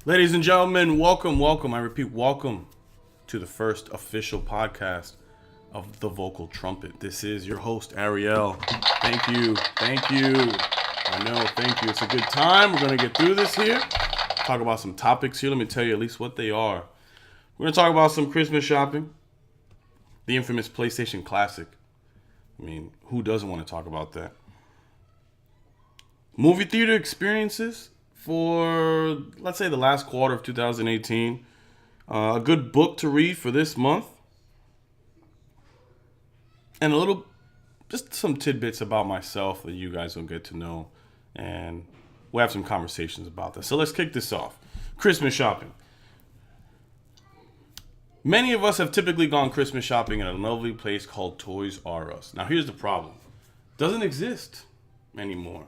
Ladies and gentlemen, welcome. I repeat, welcome to the first official podcast of the Vocal Trumpet. This is your host, Ariel. Thank you. I know, thank you. It's a good time. We're going to get through this here. Talk about some topics here. Let me tell you at least what they are. We're going to talk about some Christmas shopping, the infamous PlayStation Classic. I mean, who doesn't want to talk about that? Movie theater experiences for, let's say, the last quarter of 2018. A good book to read for this month. And just some tidbits about myself that you guys will get to know. And we'll have some conversations about that. So let's kick this off. Christmas shopping. Many of us have typically gone Christmas shopping at a lovely place called Toys R Us. Now here's the problem. It doesn't exist anymore.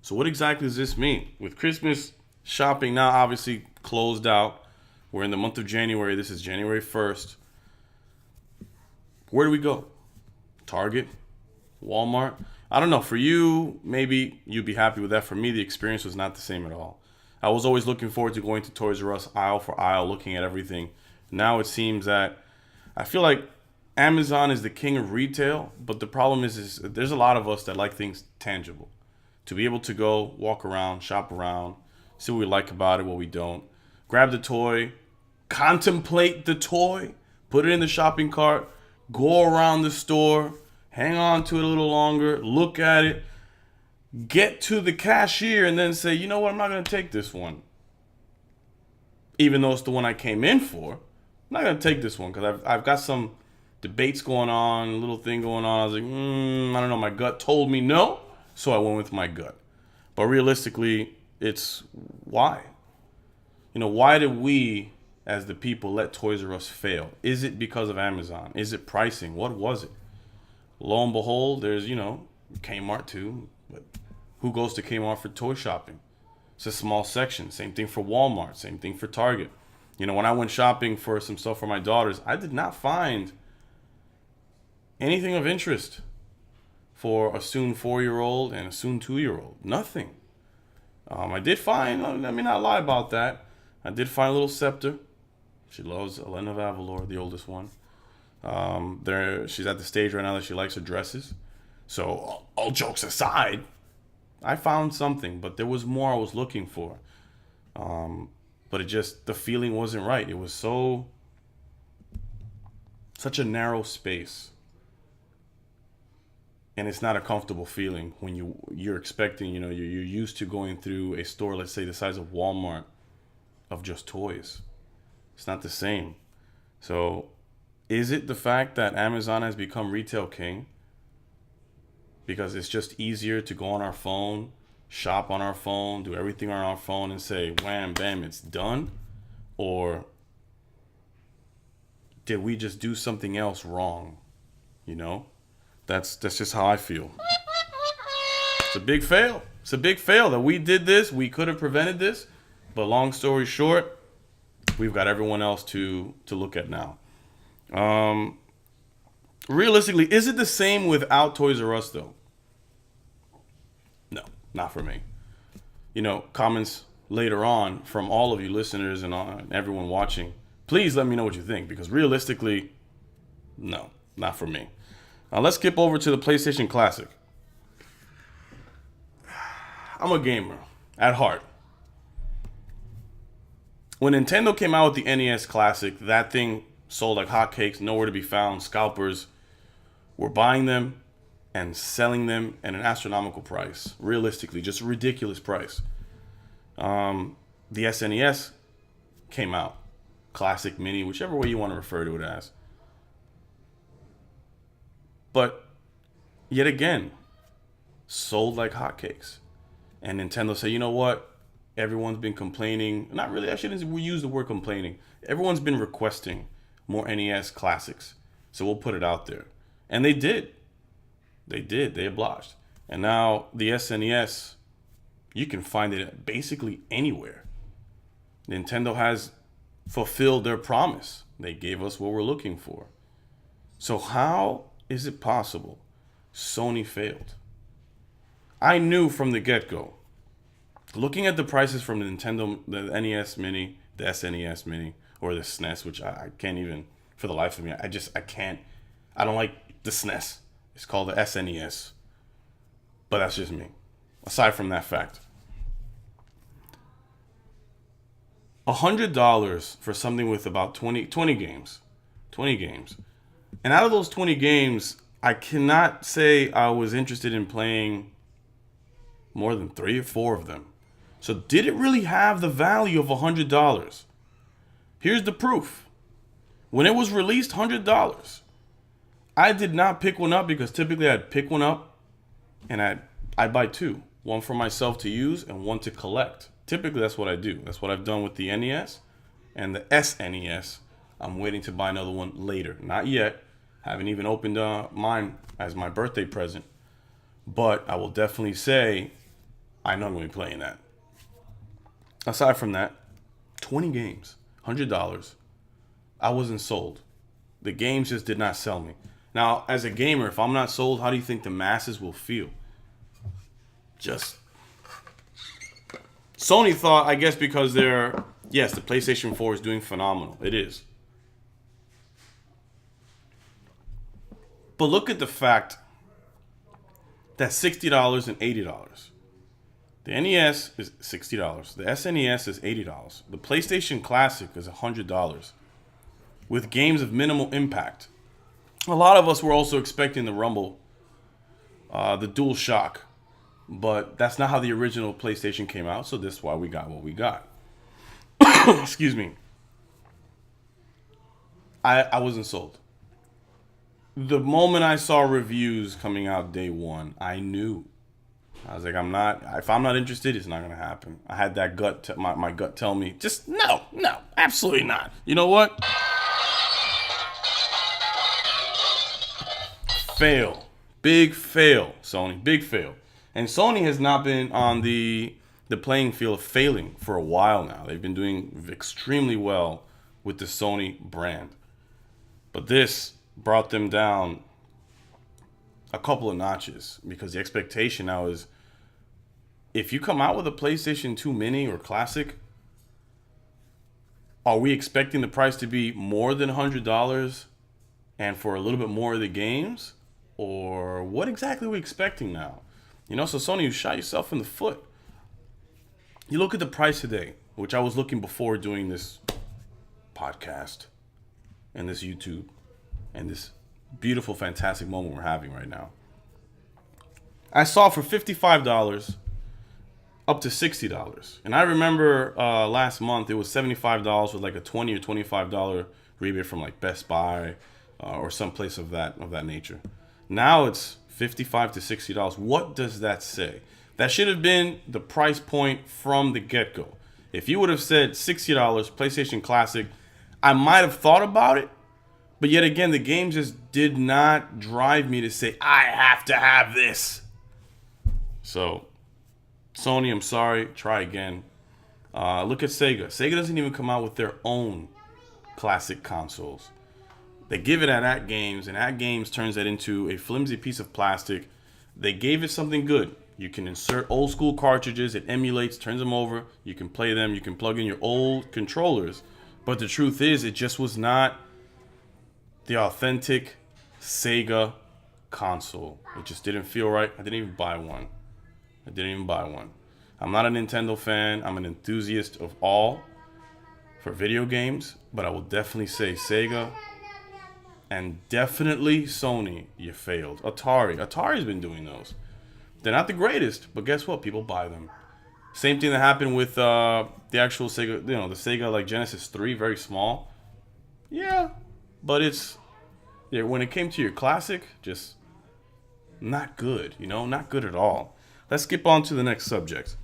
So what exactly does this mean? With Christmas shopping now obviously closed out, we're in the month of January. This is January 1st. Where do we go? Target? Walmart? I don't know. For you, maybe you'd be happy with that. For me, the experience was not the same at all. I was always looking forward to going to Toys R Us aisle for aisle, looking at everything. Now it seems that I feel like Amazon is the king of retail, but the problem is there's a lot of us that like things tangible. To be able to go, walk around, shop around, see what we like about it, what we don't. Grab the toy, contemplate the toy, put it in the shopping cart, go around the store, hang on to it a little longer, look at it, get to the cashier, and then say, you know what, I'm not going to take this one. Even though it's the one I came in for, I'm not going to take this one because I've got some debates going on, a little thing going on. I was like, I don't know, my gut told me no. So I went with my gut. But realistically, it's why? Why did we, as the people, let Toys R Us fail? Is it because of Amazon? Is it pricing? What was it? Lo and behold, there's, Kmart too. But who goes to Kmart for toy shopping? It's a small section. Same thing for Walmart. Same thing for Target. When I went shopping for some stuff for my daughters, I did not find anything of interest for a soon 4-year-old and a soon 2-year-old. Nothing. I did find, let me not lie about that. I did find a little Scepter. She loves Elena Avalor, the oldest one. She's at the stage right now that she likes her dresses. So, all jokes aside, I found something, but there was more I was looking for. But the feeling wasn't right. It was such a narrow space. And it's not a comfortable feeling when you're expecting, you're used to going through a store, let's say the size of Walmart, of just toys. It's not the same. So is it the fact that Amazon has become retail king? Because it's just easier to go on our phone, shop on our phone, do everything on our phone and say, wham, bam, it's done? Or did we just do something else wrong? That's just how I feel. It's a big fail. It's a big fail that we did this. We could have prevented this. But long story short, we've got everyone else to look at now. Realistically, is it the same without Toys R Us, though? No, not for me. Comments later on from all of you listeners and everyone watching. Please let me know what you think, because realistically, no, not for me. Now let's skip over to the PlayStation Classic. I'm a gamer at heart. When Nintendo came out with the NES Classic, that thing sold like hotcakes, nowhere to be found. Scalpers were buying them and selling them at an astronomical price. Realistically, just a ridiculous price. The SNES came out. Classic, Mini, whichever way you want to refer to it as. But yet again, sold like hotcakes. And Nintendo said, you know what? Everyone's been complaining. Not really, I shouldn't use the word complaining. Everyone's been requesting more NES classics. So we'll put it out there. And they did. They obliged. And now the SNES, you can find it basically anywhere. Nintendo has fulfilled their promise. They gave us what we're looking for. So how is it possible Sony failed? I knew from the get-go looking at the prices from the Nintendo, the NES Mini, the SNES Mini, or the SNES, which I can't even, for the life of me, I can't, I don't like the SNES. It's called the SNES. But that's just me. Aside from that fact, $100 for something with about 20 games. 20 games. And out of those 20 games, I cannot say I was interested in playing more than 3 or 4 of them. So did it really have the value of $100? Here's the proof. When it was released, $100, I did not pick one up because typically I'd pick one up and I'd buy 2. One for myself to use and one to collect. Typically that's what I do. That's what I've done with the NES and the SNES. I'm waiting to buy another one later. Not yet. Haven't even opened mine as my birthday present. But I will definitely say I know I'm going to be playing that. Aside from that, 20 games, $100. I wasn't sold. The games just did not sell me. Now, as a gamer, if I'm not sold, how do you think the masses will feel? Just Sony thought, I guess, because yes, the PlayStation 4 is doing phenomenal. It is. But look at the fact that $60 and $80. The NES is $60. The SNES is $80. The PlayStation Classic is $100 with games of minimal impact. A lot of us were also expecting the Rumble, the Dual Shock, but that's not how the original PlayStation came out, so this is why we got what we got. Excuse me. I wasn't sold. The moment I saw reviews coming out day one, I knew. I was like, if I'm not interested, it's not going to happen. I had that my gut tell me, just no, absolutely not. You know what? Fail. Big fail, Sony. Big fail. And Sony has not been on the playing field of failing for a while now. They've been doing extremely well with the Sony brand. But this brought them down a couple of notches because the expectation now is if you come out with a PlayStation 2 Mini or Classic, are we expecting the price to be more than $100 and for a little bit more of the games? Or what exactly are we expecting now? So Sony, you shot yourself in the foot. You look at the price today, which I was looking before doing this podcast and this YouTube and this beautiful, fantastic moment we're having right now. I saw for $55 up to $60. And I remember last month it was $75 with like a $20 or $25 rebate from like Best Buy or some place of that nature. Now it's $55 to $60. What does that say? That should have been the price point from the get-go. If you would have said $60 PlayStation Classic, I might have thought about it. But yet again, the game just did not drive me to say, I have to have this. So, Sony, I'm sorry. Try again. Look at Sega. Sega doesn't even come out with their own classic consoles. They give it at Games, and At Games turns that into a flimsy piece of plastic. They gave it something good. You can insert old school cartridges. It emulates, turns them over. You can play them. You can plug in your old controllers. But the truth is, it just was not the authentic Sega console. It just didn't feel right. I didn't even buy one. I'm not a Nintendo fan. I'm an enthusiast of all for video games. But I will definitely say Sega and definitely Sony, you failed. Atari's been doing those. They're not the greatest, but guess what? People buy them. Same thing that happened with the actual Sega, the Sega like Genesis 3, very small. Yeah, but when it came to your classic, just not good, not good at all. Let's skip on to the next subject.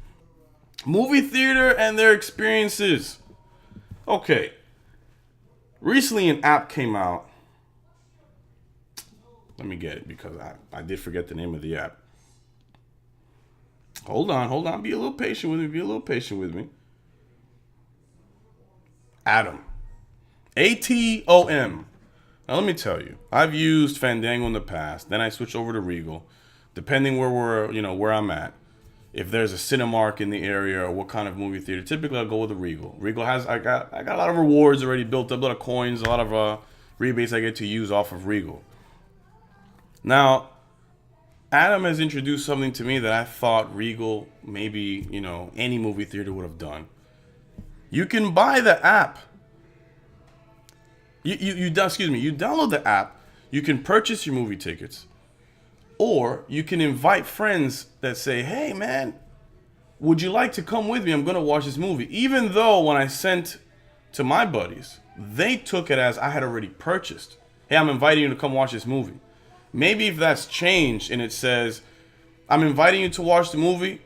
Movie theater and their experiences. Okay. Recently an app came out. Let me get it because I did forget the name of the app. Hold on. Be a little patient with me. Atom. ATOM. Now let me tell you, I've used Fandango in the past. Then I switched over to Regal, depending where I'm at. if there's a Cinemark in the area or what kind of movie theater. Typically, I'll go with a Regal. Regal has I got a lot of rewards already built up, a lot of coins, a lot of rebates I get to use off of Regal. Now, Adam has introduced something to me that I thought Regal, maybe any movie theater would have done. You can buy the app. You download the app. You can purchase your movie tickets, or you can invite friends that say, "Hey, man, would you like to come with me? I'm going to watch this movie." Even though when I sent to my buddies, they took it as I had already purchased. "Hey, I'm inviting you to come watch this movie." Maybe if that's changed and it says, "I'm inviting you to watch the movie,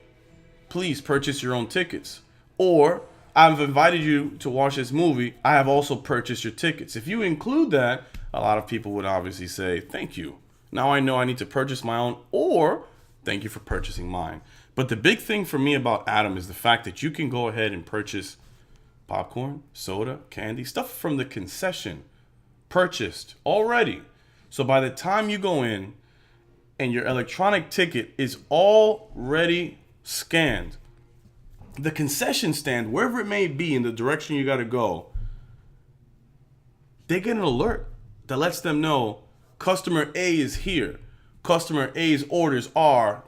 please purchase your own tickets." Or, "I've invited you to watch this movie, I have also purchased your tickets." If you include that, a lot of people would obviously say, "Thank you. Now I know I need to purchase my own," or "Thank you for purchasing mine." But the big thing for me about Adam is the fact that you can go ahead and purchase popcorn, soda, candy, stuff from the concession purchased already. So by the time you go in and your electronic ticket is already scanned, the concession stand, wherever it may be in the direction you got to go, they get an alert that lets them know customer A is here. Customer A's orders are ...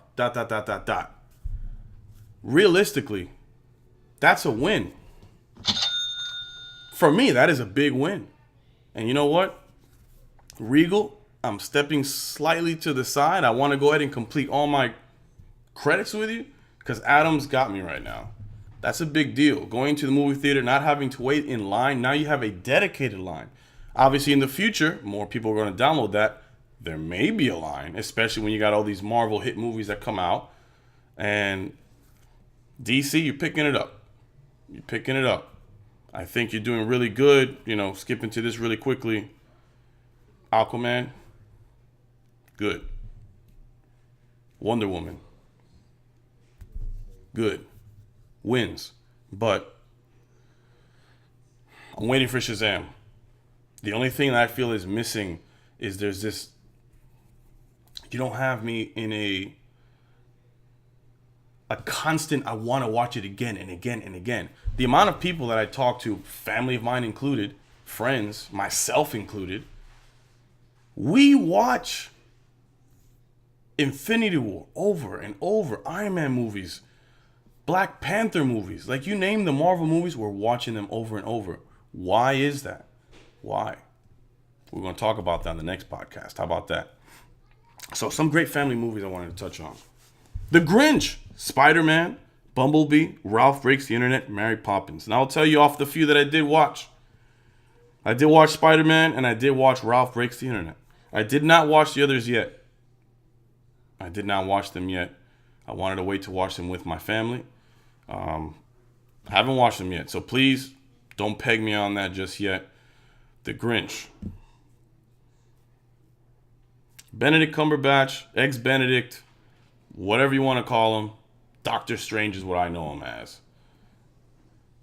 Realistically, that's a win. For me, that is a big win. And you know what? Regal, I'm stepping slightly to the side. I want to go ahead and complete all my credits with you because Adam's got me right now. That's a big deal. Going to the movie theater, not having to wait in line. Now you have a dedicated line. Obviously, in the future, more people are going to download that. There may be a line, especially when you got all these Marvel hit movies that come out. And DC, you're picking it up. You're picking it up. I think you're doing really good. Skipping to this really quickly. Aquaman, good. Wonder Woman, good. Wins. But I'm waiting for Shazam. The only thing that I feel is missing is there's this... You don't have me in a constant, I want to watch it again and again and again. The amount of people that I talk to, family of mine included, friends, myself included, we watch Infinity War over and over, Iron Man movies, Black Panther movies, like you name the Marvel movies, we're watching them over and over. Why is that? Why? We're going to talk about that in the next podcast. How about that? So some great family movies I wanted to touch on. The Grinch, Spider-Man, Bumblebee, Ralph Breaks the Internet, Mary Poppins. And I'll tell you off the few that I did watch. I did watch Spider-Man and I did watch Ralph Breaks the Internet. I did not watch the others yet. I did not watch them yet. I wanted to wait to watch them with my family. I haven't watched them yet. So please don't peg me on that just yet. The Grinch. Benedict Cumberbatch, ex-Benedict, whatever you want to call him. Doctor Strange is what I know him as.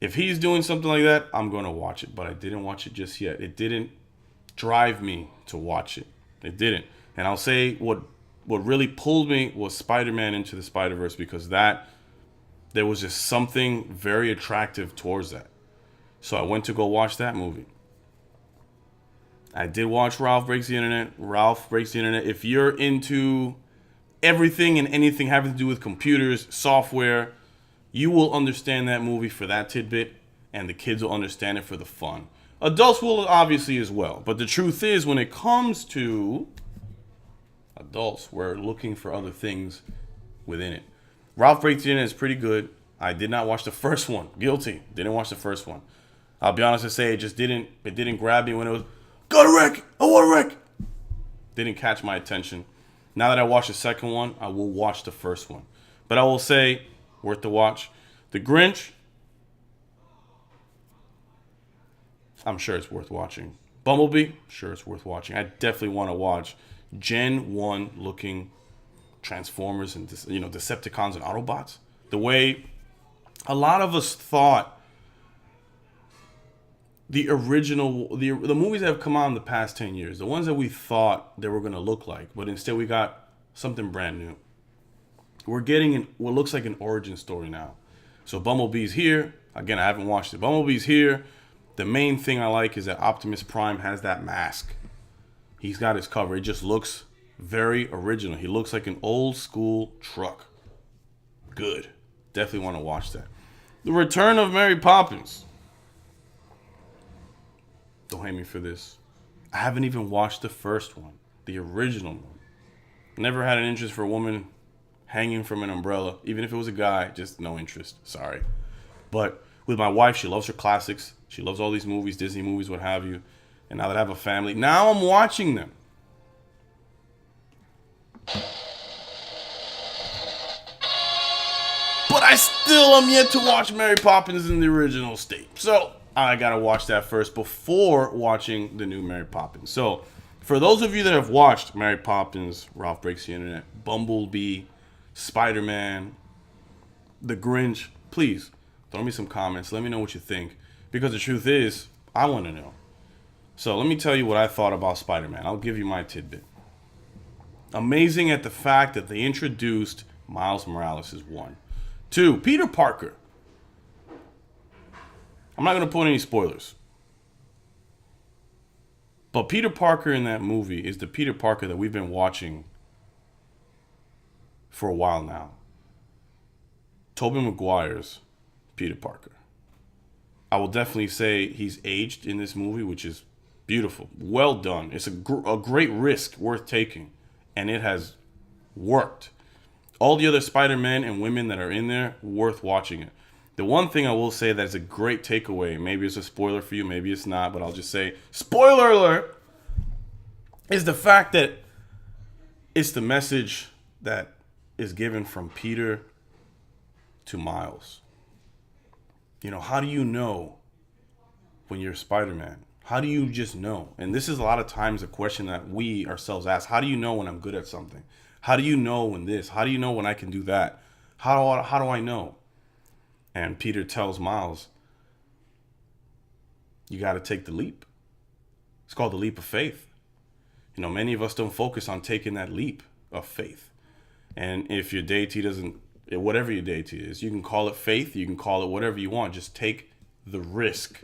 If he's doing something like that, I'm going to watch it. But I didn't watch it just yet. It didn't drive me to watch it. It didn't. And I'll say what really pulled me was Spider-Man Into the Spider-Verse, because there was just something very attractive towards that. So I went to go watch that movie. I did watch Ralph Breaks the Internet. Ralph Breaks the Internet. If you're into everything and anything having to do with computers, software, you will understand that movie for that tidbit, and the kids will understand it for the fun. Adults will obviously as well. But the truth is, when it comes to adults, we're looking for other things within it. Ralph Breaks the Internet is pretty good. I did not watch the first one. Guilty. Didn't watch the first one. I'll be honest and say it didn't grab me when it was, "Got a wreck! I want a wreck!" Didn't catch my attention. Now that I watched the second one, I will watch the first one. But I will say, worth the watch. The Grinch, I'm sure it's worth watching. Bumblebee, sure it's worth watching. I definitely want to watch Gen 1 looking Transformers and Decepticons and Autobots. The way a lot of us thought the movies that have come out in the past 10 years, the ones that we thought they were going to look like, but instead we got something brand new. we're getting what looks like an origin story now. So Bumblebee's here. Again, I haven't watched it. Bumblebee's here. The main thing I like is that Optimus Prime has that mask. He's got his cover. It just looks very original. He looks like an old school truck. Good. Definitely want to watch that. The Return of Mary Poppins. Don't hate me for this. I haven't even watched the first one. The original one. Never had an interest for a woman hanging from an umbrella. Even if it was a guy, just no interest. Sorry. But with my wife, she loves her classics. She loves all these movies, Disney movies, what have you. And now that I have a family, now I'm watching them. But I still am yet to watch Mary Poppins in the original state. So I gotta watch that first before watching the new Mary Poppins. So for those of you that have watched Mary Poppins, Ralph Breaks the Internet, Bumblebee, Spider-Man, The Grinch, please throw me some comments. Let me know what you think. Because the truth is, I want to know. So let me tell you what I thought about Spider-Man. I'll give you my tidbit. Amazing at the fact that they introduced Miles Morales as one. 2, Peter Parker. I'm not going to put any spoilers. But Peter Parker in that movie is the Peter Parker that we've been watching for a while now. Tobey Maguire's Peter Parker. I will definitely say he's aged in this movie, which is beautiful. Well done. It's a great risk worth taking. And it has worked. All the other Spider-Men and women that are in there, worth watching it. The one thing I will say that is a great takeaway, maybe it's a spoiler for you, maybe it's not, but I'll just say, spoiler alert, is the fact that it's the message that is given from Peter to Miles. You know, how do you know when you're Spider-Man? How do you just know? And this is a lot of times a question that we ourselves ask. How do you know when I'm good at something? How do you know when this? How do you know when I can do that? How do I know? And Peter tells Miles, you got to take the leap. It's called the leap of faith. You know, many of us don't focus on taking that leap of faith. And if your deity doesn't, whatever your deity is, you can call it faith, you can call it whatever you want. Just take the risk.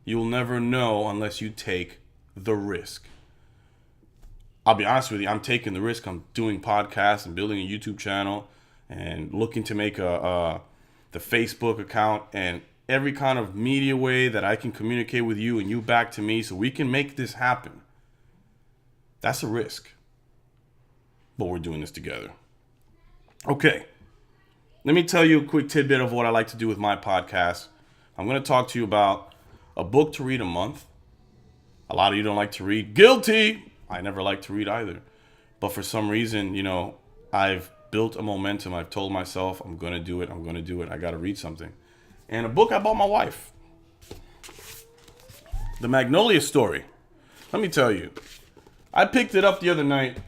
You'll never know unless you take the risk. I'll be honest with you, I'm taking the risk. I'm doing podcasts and building a YouTube channel and looking to make the Facebook account and every kind of media way that I can communicate with you and you back to me so we can make this happen. That's a risk. But we're doing this together. Okay. Let me tell you a quick tidbit of what I like to do with my podcast. I'm going to talk to you about a book to read a month. A lot of you don't like to read. Guilty! I never like to read either. But for some reason, you know, I've built a momentum. I've told myself, I'm going to do it. I'm going to do it. I got to read something. And a book I bought my wife. The Magnolia Story. Let me tell you. I picked it up the other night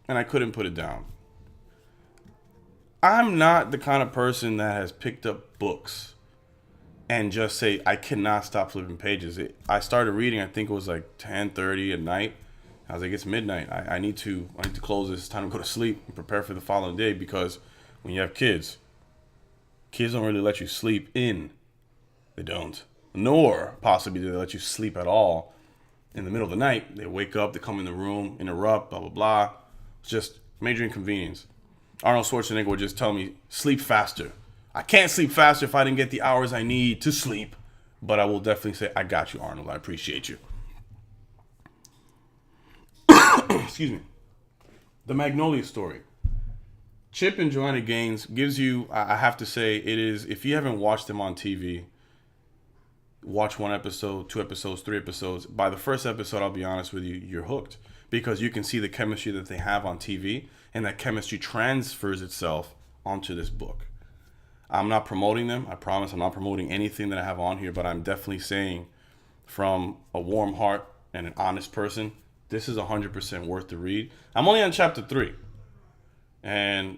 and I couldn't put it down. I'm not the kind of person that has picked up books and just say, I cannot stop flipping pages. I started reading, I think it was like 10:30 at night. I was like, it's midnight. I need to close this. It's time to go to sleep and prepare for the following day, because when you have kids don't really let you sleep in. They don't. Nor possibly do they let you sleep at all in the middle of the night. They wake up, they come in the room, interrupt, blah, blah, blah. It's just major inconvenience. Arnold Schwarzenegger would just tell me, sleep faster. I can't sleep faster if I didn't get the hours I need to sleep. But I will definitely say, I got you, Arnold. I appreciate you. Excuse me. The Magnolia Story. Chip and Joanna Gaines gives you, I have to say, it is, if you haven't watched them on TV, watch 1 episode, 2 episodes, 3 episodes. By the first episode, I'll be honest with you, you're hooked. Because you can see the chemistry that they have on TV, and that chemistry transfers itself onto this book. I'm not promoting them. I promise I'm not promoting anything that I have on here, but I'm definitely saying from a warm heart and an honest person, this is 100% worth the read. I'm only on chapter 3. And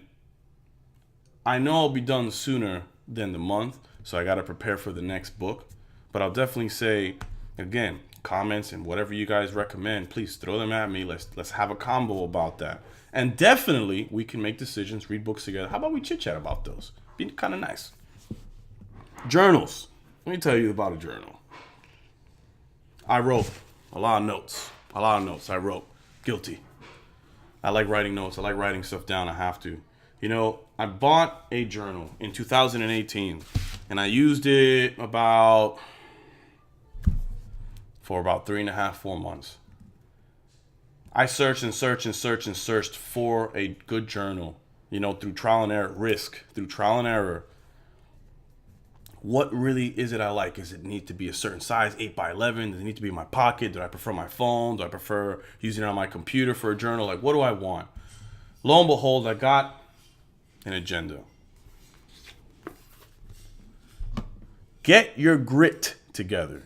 I know I'll be done sooner than the month, so I got to prepare for the next book. But I'll definitely say Again, comments and whatever you guys recommend, please throw them at me. Let's have a combo about that. And definitely we can make decisions, read books together. How about we chit chat about those? Be kind of nice. Journals. Let me tell you about a journal. I wrote a lot of notes. I wrote. Guilty. I like writing notes. I like writing stuff down. I have to. You know, I bought a journal in 2018 and I used it for about 3.5, 4 months. I searched for a good journal, you know, through trial and error. What really is it I like? Does it need to be a certain size, 8x11? Does it need to be in my pocket? Do I prefer my phone? Do I prefer using it on my computer for a journal? Like, what do I want? Lo and behold, I got an agenda. Get your grit together.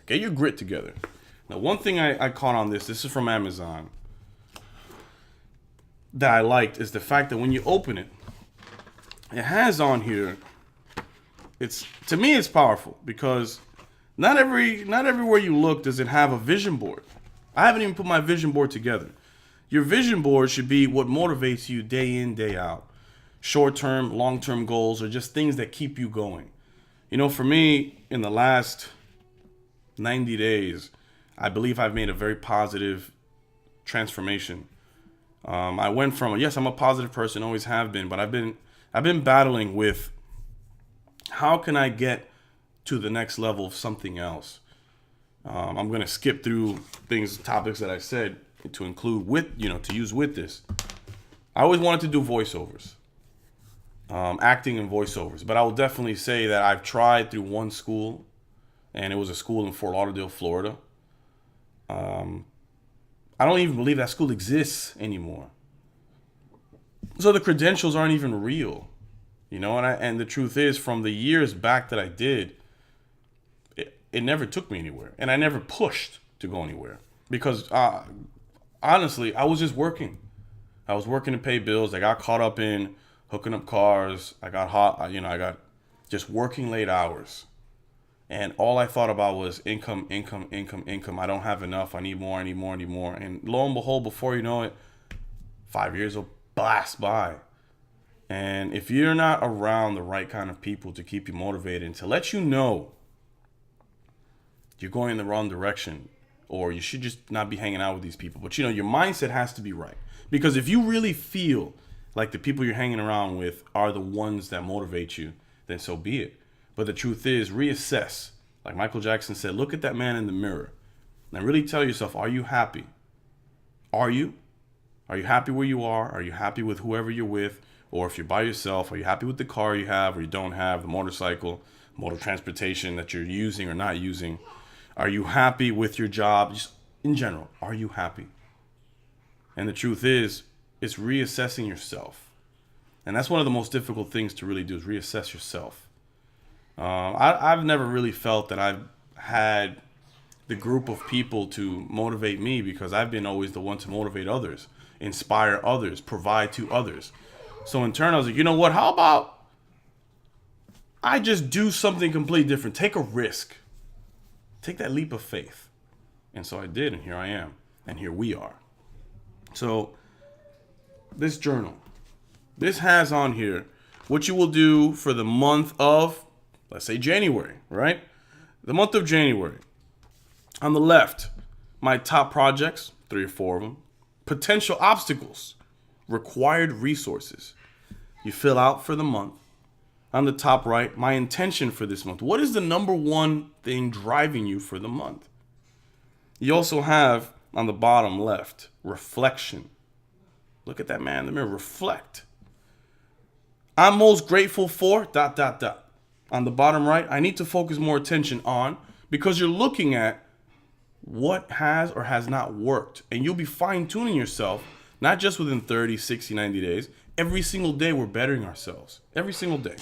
Now, one thing I caught on this is from Amazon, that I liked is the fact that when you open it, it has on here, to me it's powerful because not everywhere you look does it have a vision board. I haven't even put my vision board together. Your vision board should be what motivates you day in, day out. Short-term, long-term goals are just things that keep you going. You know, for me, in the last 90 days, I believe I've made a very positive transformation. I went from, yes, I'm a positive person, always have been, but I've been battling with how can I get to the next level of something else. I'm going to skip through topics that I said to include to use with this. I always wanted to do voiceovers, acting and voiceovers, but I will definitely say that I've tried through one school, and it was a school in Fort Lauderdale, Florida. I don't even believe that school exists anymore. So the credentials aren't even real, you know. And the truth is, from the years back that I did, it never took me anywhere, and I never pushed to go anywhere because honestly, I was just working. I was working to pay bills. I got caught up in hooking up cars. I got I got just working late hours. And all I thought about was income. I don't have enough. I need more. And lo and behold, before you know it, 5 years will blast by. And if you're not around the right kind of people to keep you motivated and to let you know you're going in the wrong direction, or you should just not be hanging out with these people. But, you know, your mindset has to be right. Because if you really feel like the people you're hanging around with are the ones that motivate you, then so be it. But the truth is, reassess. Like Michael Jackson said, look at that man in the mirror and really tell yourself, are you happy? Are you? Are you happy where you are? Are you happy with whoever you're with? Or if you're by yourself, are you happy with the car you have or you don't have, the motorcycle, motor transportation that you're using or not using? Are you happy with your job? Just in general, are you happy? And the truth is, it's reassessing yourself. And that's one of the most difficult things to really do is reassess yourself. I've never really felt that I've had the group of people to motivate me because I've been always the one to motivate others, inspire others, provide to others. So in turn, I was like, you know what? How about I just do something completely different? Take a risk. Take that leap of faith. And so I did, and here I am. And here we are. So this journal, this has on here what you will do for the month of, let's say, January, right? The month of January. On the left, my top projects, 3 or 4 of them. Potential obstacles, required resources. You fill out for the month. On the top right, my intention for this month. What is the number one thing driving you for the month? You also have, on the bottom left, reflection. Look at that man in the mirror. Reflect. I'm most grateful for ... On the bottom right, I need to focus more attention on, because you're looking at what has or has not worked. And you'll be fine-tuning yourself, not just within 30, 60, 90 days. Every single day we're bettering ourselves. Every single day.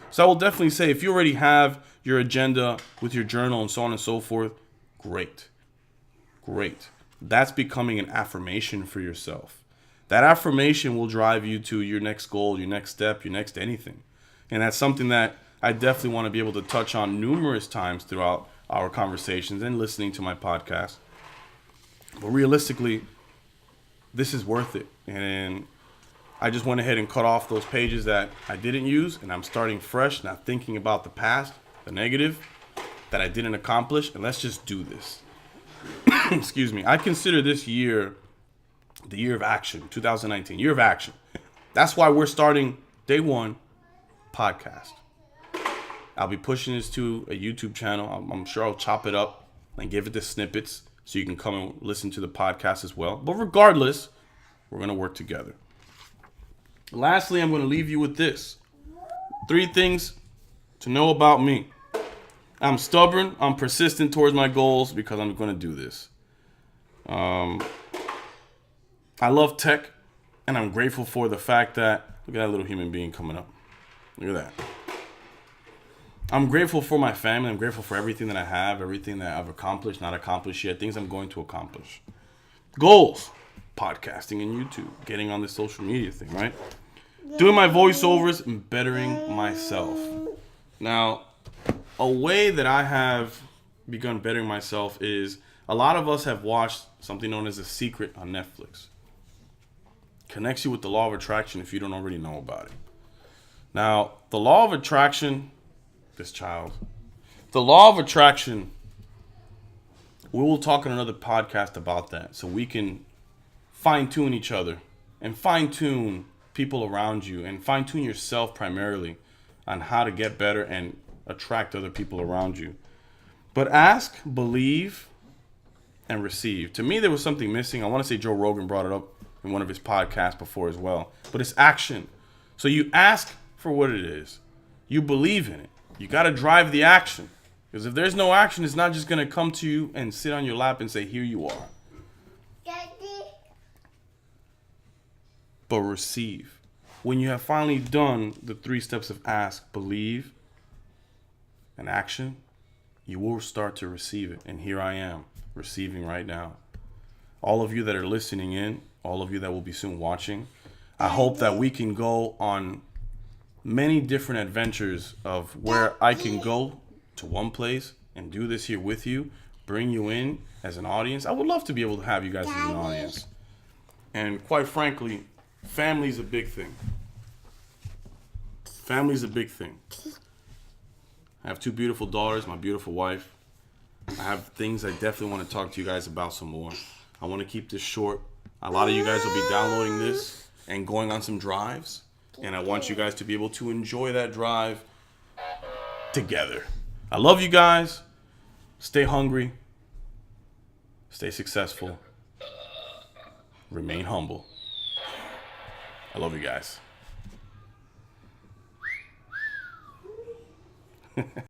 So I will definitely say, if you already have your agenda with your journal and so on and so forth, great. Great. That's becoming an affirmation for yourself. That affirmation will drive you to your next goal, your next step, your next anything. And that's something that I definitely want to be able to touch on numerous times throughout our conversations and listening to my podcast. But realistically, this is worth it. And I just went ahead and cut off those pages that I didn't use, and I'm starting fresh, not thinking about the past, the negative that I didn't accomplish, and let's just do this. Excuse me. I consider this year the year of action, 2019, year of action. That's why we're starting day one podcast. I'll be pushing this to a YouTube channel. I'm sure I'll chop it up and give it the snippets so you can come and listen to the podcast as well. But regardless, we're going to work together. Lastly, I'm going to leave you with this. 3 things to know about me. I'm stubborn. I'm persistent towards my goals because I'm going to do this. I love tech, and I'm grateful for the fact that, look at that little human being coming up. Look at that. I'm grateful for my family. I'm grateful for everything that I have, everything that I've accomplished, not accomplished yet, things I'm going to accomplish. Goals. Podcasting and YouTube. Getting on the social media thing, right? Doing my voiceovers and bettering myself. Now, a way that I have begun bettering myself is a lot of us have watched something known as The Secret on Netflix. Connects you with the law of attraction if you don't already know about it. Now, the law of attraction, the law of attraction, we will talk in another podcast about that so we can fine-tune each other and fine-tune people around you and fine-tune yourself primarily on how to get better and attract other people around you. But ask, believe, and receive. To me, there was something missing. I want to say Joe Rogan brought it up in one of his podcasts before as well. But it's action. So you ask for what it is. You believe in it. You got to drive the action. Because if there's no action, it's not just going to come to you and sit on your lap and say, here you are. Daddy. But receive. When you have finally done the 3 steps of ask, believe, and action, you will start to receive it. And here I am, receiving right now. All of you that are listening in, all of you that will be soon watching, I hope that we can go on many different adventures of where I can go to one place and do this here with you, bring you in as an audience. I would love to be able to have you guys as an audience. And quite frankly, family's a big thing. Family's a big thing. I have 2 beautiful daughters, my beautiful wife. I have things I definitely want to talk to you guys about some more. I want to keep this short. A lot of you guys will be downloading this and going on some drives. And I want you guys to be able to enjoy that drive together. I love you guys. Stay hungry. Stay successful. Remain humble. I love you guys.